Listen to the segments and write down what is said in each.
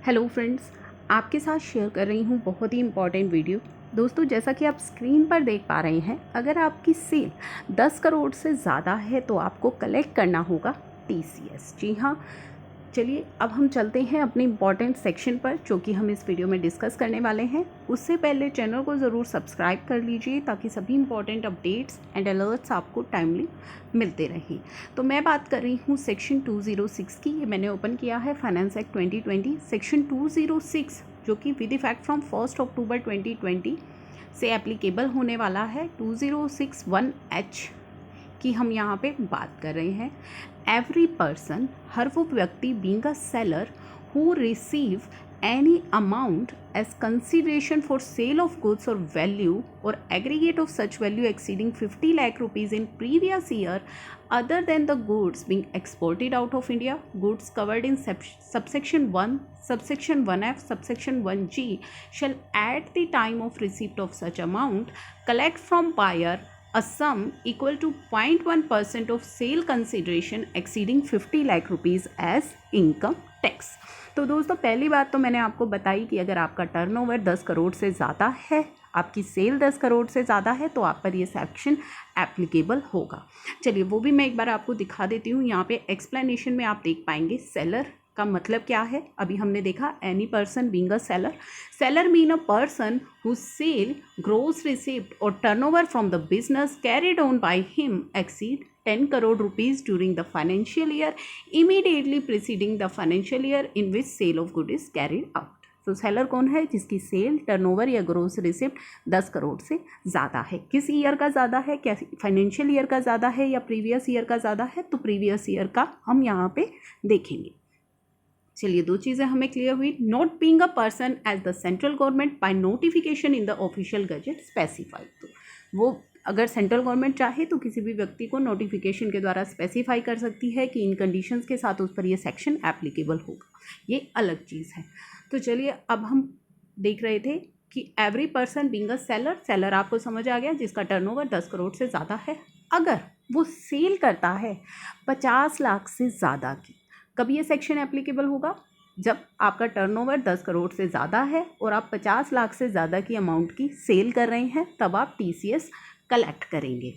Hello friends, आपके साथ share कर रही हूँ बहुत ही इम्पॉर्टेंट वीडियो। दोस्तों, जैसा कि आप स्क्रीन पर देख पा रहे हैं, अगर आपकी सेल 10 करोड़ से ज़्यादा है तो आपको कलेक्ट करना होगा टीसीएस। जी हाँ, चलिए अब हम चलते हैं अपने इम्पॉर्टेंट सेक्शन पर जो कि हम इस वीडियो में डिस्कस करने वाले हैं। उससे पहले चैनल को ज़रूर सब्सक्राइब कर लीजिए ताकि सभी इम्पॉर्टेंट अपडेट्स एंड अलर्ट्स आपको टाइमली मिलते रहें। तो मैं बात कर रही हूँ सेक्शन 206 की। ये मैंने ओपन किया है फाइनेंस एक्ट 2020। सेक्शन 206 जो कि विद इफेक्ट फ्रॉम 1 अक्टूबर 2020 से एप्लीकेबल होने वाला है। 2061H की हम यहाँ पे बात कर रहे हैं। एवरी पर्सन, हर वो व्यक्ति being a seller who receive any amount as consideration for sale of goods or value or aggregate of such value exceeding 50 lakh rupees in previous year other than the goods being exported out of India, goods covered in subsection 1, subsection 1F, subsection 1G shall at the time of receipt of such amount collect from buyer a sum equal to 0.1% of sale consideration exceeding 50 lakh rupees as income tax। तो दोस्तों, पहली बात तो मैंने आपको बताई कि अगर आपका टर्नओवर 10 करोड़ से ज़्यादा है, आपकी सेल 10 करोड़ से ज़्यादा है तो आप पर ये सेक्शन एप्लीकेबल होगा। चलिए वो भी मैं एक बार आपको दिखा देती हूँ। यहाँ पे एक्सप्लेनेशन में आप देख पाएंगे सेलर का मतलब क्या है। अभी हमने देखा any person being a seller. Seller mean a person whose sale, gross receipt or turnover from the business carried on by him exceed 10 crore rupees during the financial year immediately preceding the financial year in which sale of good is carried out। तो seller कौन है? जिसकी cell, turnover या gross receipt 10 crore से ज़्यादा है। किस year का ज़्यादा है? क्या फाइनेंशियल ईयर का ज़्यादा है या प्रीवियस ईयर का ज़्यादा है? तो प्रीवियस ईयर का हम यहाँ पे देखेंगे। चलिए दो चीज़ें हमें क्लियर हुई। Not being a person as the central government by notification in the official gazette specified. तो वो अगर सेंट्रल गवर्नमेंट चाहे तो किसी भी व्यक्ति को नोटिफिकेशन के द्वारा स्पेसिफाई कर सकती है कि इन कंडीशंस के साथ उस पर ये सेक्शन एप्लीकेबल होगा। ये अलग चीज़ है। तो चलिए अब हम देख रहे थे कि every person being a seller, seller आपको समझ आ गया जिसका टर्नओवर 10 करोड़ से ज़्यादा है। अगर वो सेल करता है 50 लाख से ज़्यादा की, कब ये सेक्शन एप्लीकेबल होगा? जब आपका टर्नओवर 10 करोड़ से ज़्यादा है और आप 50 लाख से ज़्यादा की अमाउंट की सेल कर रहे हैं, तब आप टीसीएस कलेक्ट करेंगे।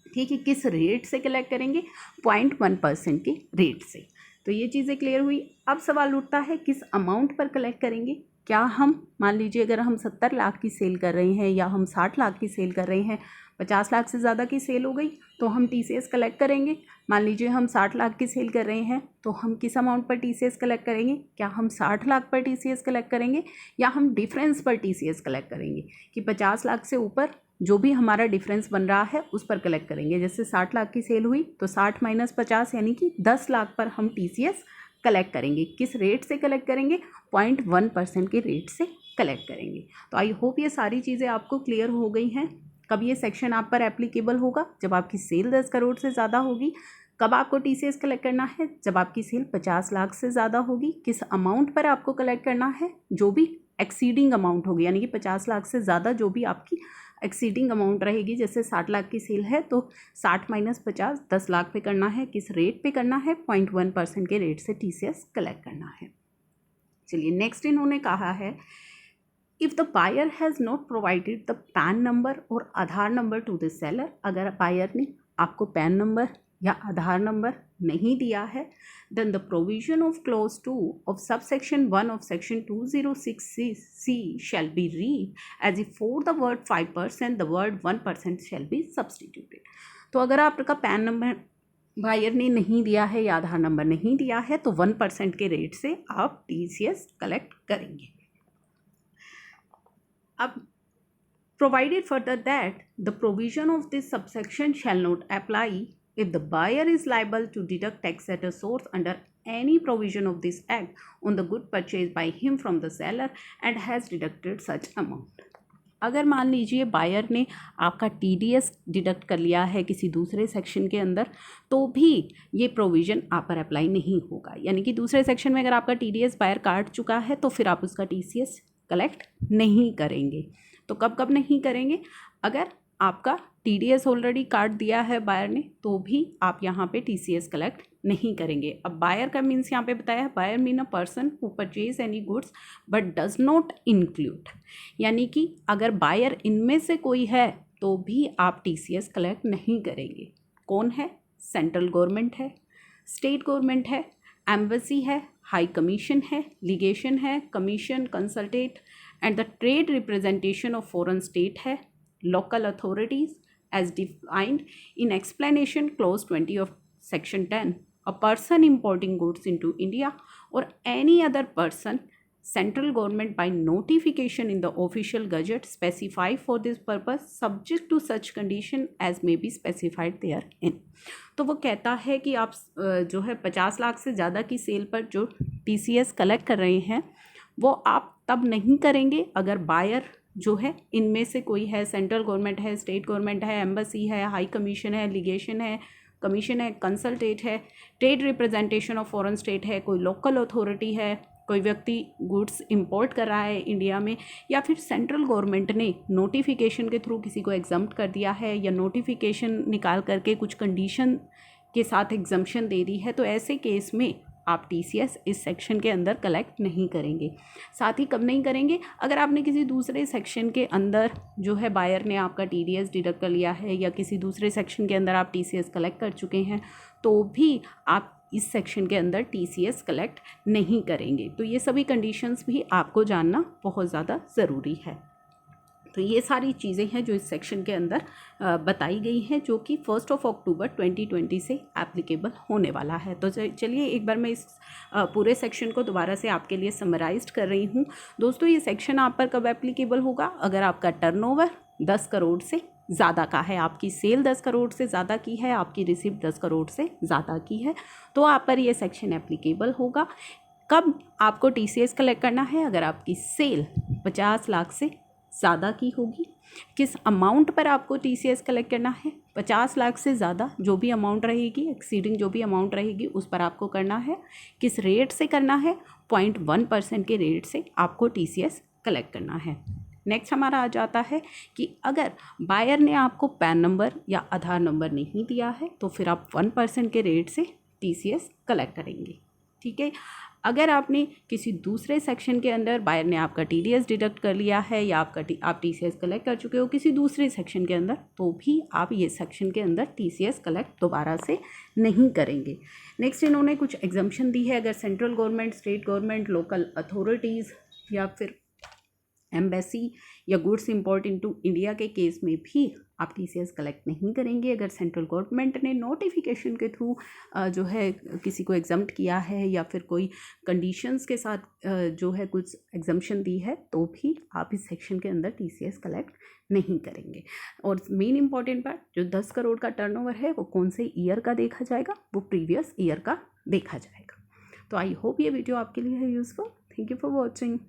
ठीक है, किस रेट से कलेक्ट करेंगे? 0.1% के रेट से। तो ये चीज़ें क्लियर हुई। अब सवाल उठता है किस अमाउंट पर कलेक्ट करेंगे। क्या हम मान लीजिए अगर हम 70 लाख की सेल कर रहे हैं या हम 60 लाख की सेल कर रहे हैं, 50 लाख से ज़्यादा की सेल हो गई तो हम टीसीएस कलेक्ट करेंगे। मान लीजिए हम 60 लाख की सेल कर रहे हैं तो हम किस अमाउंट पर टीसीएस कलेक्ट करेंगे? क्या हम 60 लाख पर टीसीएस कलेक्ट करेंगे या हम डिफरेंस पर टीसीएस कलेक्ट करेंगे कि 50 लाख से ऊपर जो भी हमारा डिफरेंस बन रहा है उस पर कलेक्ट करेंगे। जैसे 60 लाख की सेल हुई तो 60 माइनस 50 यानी कि 10 लाख पर हम टीसीएस कलेक्ट करेंगे। किस रेट से कलेक्ट करेंगे? 0.1% के रेट से कलेक्ट करेंगे। तो आई होप ये सारी चीज़ें आपको क्लियर हो गई हैं। कब ये सेक्शन आप पर एप्लीकेबल होगा? जब आपकी सेल 10 करोड़ से ज़्यादा होगी। कब आपको टीसीएस कलेक्ट करना है? जब आपकी सेल 50 लाख से ज़्यादा होगी। किस अमाउंट पर आपको कलेक्ट करना है? जो भी एक्सीडिंग अमाउंट होगी, यानी कि 50 लाख से ज़्यादा जो भी आपकी एक्सीडिंग अमाउंट रहेगी। जैसे 60 लाख की सेल है तो 60 माइनस 50 10 लाख पे करना है। किस रेट पे करना है? 0.1% के रेट से टीसीएस कलेक्ट करना है। चलिए नेक्स्ट इन्होंने कहा है, if the buyer has not provided the PAN number और Aadhaar number to the seller, अगर बायर ने आपको पैन नंबर या आधार नंबर नहीं दिया है, then the provision of clause 2 of subsection 1 of section 206C shall be read as if for the word 5% the word 1% shall be substituted। तो अगर आपका पैन नंबर बायर ने नहीं दिया है या आधार नंबर नहीं दिया है तो 1% के रेट से आप टीसीएस कलेक्ट करेंगे। अब provided further that the provision of this subsection shall not apply if the buyer is liable to deduct tax at a source under any provision of this act on the good purchased by him from the seller and has deducted such amount। अगर मान लीजिए buyer ने आपका TDS deduct कर लिया है किसी दूसरे सेक्शन के अंदर, तो भी ये प्रोविज़न आप पर अप्लाई नहीं होगा। यानी कि दूसरे सेक्शन में अगर आपका टीडीएस बायर काट चुका है तो फिर आप उसका टीसीएस कलेक्ट नहीं करेंगे। तो कब कब नहीं करेंगे? अगर आपका टीडीएस ऑलरेडी काट दिया है बायर ने तो भी आप यहाँ पे टीसीएस कलेक्ट नहीं करेंगे। अब बायर का मीन्स यहाँ पे बताया है, buyer mean a person who purchase any goods but does not include, यानी कि अगर बायर इनमें से कोई है तो भी आप TCS कलेक्ट नहीं करेंगे। कौन है? सेंट्रल गवर्नमेंट है, स्टेट गवर्नमेंट है, एम्बेसी है, हाई कमीशन है, लीगेशन है, commission, consulate and the trade representation of foreign state है, local authorities as defined in explanation clause 20 of section 10, a person importing goods into India or any other person, central government by notification in the official gazette specified for this purpose subject to such condition as may be specified therein। तो वो कहता है कि आप जो है 50 लाख से ज़्यादा की सेल पर जो TCS कलेक्ट कर रहे हैं वो आप तब नहीं करेंगे अगर बायर जो है इनमें से कोई है, सेंट्रल गवर्नमेंट है, स्टेट गवर्नमेंट है, एम्बेसी है, हाई कमीशन है, लीगेशन है, कमीशन है, कंसल्टेट है, trade representation of foreign state है, कोई लोकल अथॉरिटी है, कोई व्यक्ति गुड्स इंपोर्ट कर रहा है इंडिया में, या फिर सेंट्रल गवर्नमेंट ने नोटिफिकेशन के थ्रू किसी को एग्जम्प्ट कर दिया है या नोटिफिकेशन निकाल करके कुछ कंडीशन के साथ एग्जम्पशन दे दी है, तो ऐसे केस में आप TCS इस सेक्शन के अंदर कलेक्ट नहीं करेंगे। साथ ही कब नहीं करेंगे? अगर आपने किसी दूसरे सेक्शन के अंदर जो है बायर ने आपका TDS डिडक्ट कर लिया है या किसी दूसरे सेक्शन के अंदर आप TCS कलेक्ट कर चुके हैं तो भी आप इस सेक्शन के अंदर TCS कलेक्ट नहीं करेंगे। तो ये सभी कंडीशंस भी आपको जानना बहुत ज़्यादा ज़रूरी है। तो ये सारी चीज़ें हैं जो इस सेक्शन के अंदर बताई गई हैं, जो कि 1 अक्टूबर 2020 से एप्लीकेबल होने वाला है। तो चलिए एक बार मैं इस पूरे सेक्शन को दोबारा से आपके लिए समराइज्ड कर रही हूँ। दोस्तों, ये सेक्शन आप पर कब एप्लीकेबल होगा? अगर आपका टर्नओवर 10 करोड़ से ज़्यादा का है, आपकी सेल 10 करोड़ से ज़्यादा की है, आपकी रिसिप्ट 10 करोड़ से ज़्यादा की है, तो आप पर ये सेक्शन एप्लीकेबल होगा। कब आपको TCS कलेक्ट करना है? अगर आपकी सेल 50 लाख से ज़्यादा की होगी। किस अमाउंट पर आपको TCS कलेक्ट करना है? 50 लाख से ज़्यादा जो भी अमाउंट रहेगी, एक्सीडिंग जो भी अमाउंट रहेगी उस पर आपको करना है। किस रेट से करना है? 0.1% के रेट से आपको TCS कलेक्ट करना है। नेक्स्ट हमारा आ जाता है कि अगर बायर ने आपको पैन नंबर या आधार नंबर नहीं दिया है तो फिर आप 1% के रेट से TCS कलेक्ट करेंगे। ठीक है। अगर आपने किसी दूसरे सेक्शन के अंदर बायर ने आपका TDS डिडक्ट कर लिया है या आप TCS कलेक्ट कर चुके हो किसी दूसरे सेक्शन के अंदर, तो भी आप ये सेक्शन के अंदर TCS कलेक्ट दोबारा से नहीं करेंगे। नेक्स्ट इन्होंने कुछ एग्जम्पशन दी है। अगर central government, state government, local authorities या फिर एम्बेसी या गुड्स इंपोर्ट इनटू इंडिया के केस में भी आप TCS कलेक्ट नहीं करेंगे। अगर सेंट्रल गवर्नमेंट ने नोटिफिकेशन के थ्रू जो है किसी को एग्जम्प्ट किया है या फिर कोई कंडीशंस के साथ जो है कुछ एग्जम्पशन दी है, तो भी आप इस सेक्शन के अंदर TCS कलेक्ट नहीं करेंगे। और मेन इंपॉर्टेंट बात, जो 10 करोड़ का टर्नओवर है वो कौन से ईयर का देखा जाएगा? वो प्रीवियस ईयर का देखा जाएगा। तो आई होप ये वीडियो आपके लिए है useful. Thank you for watching.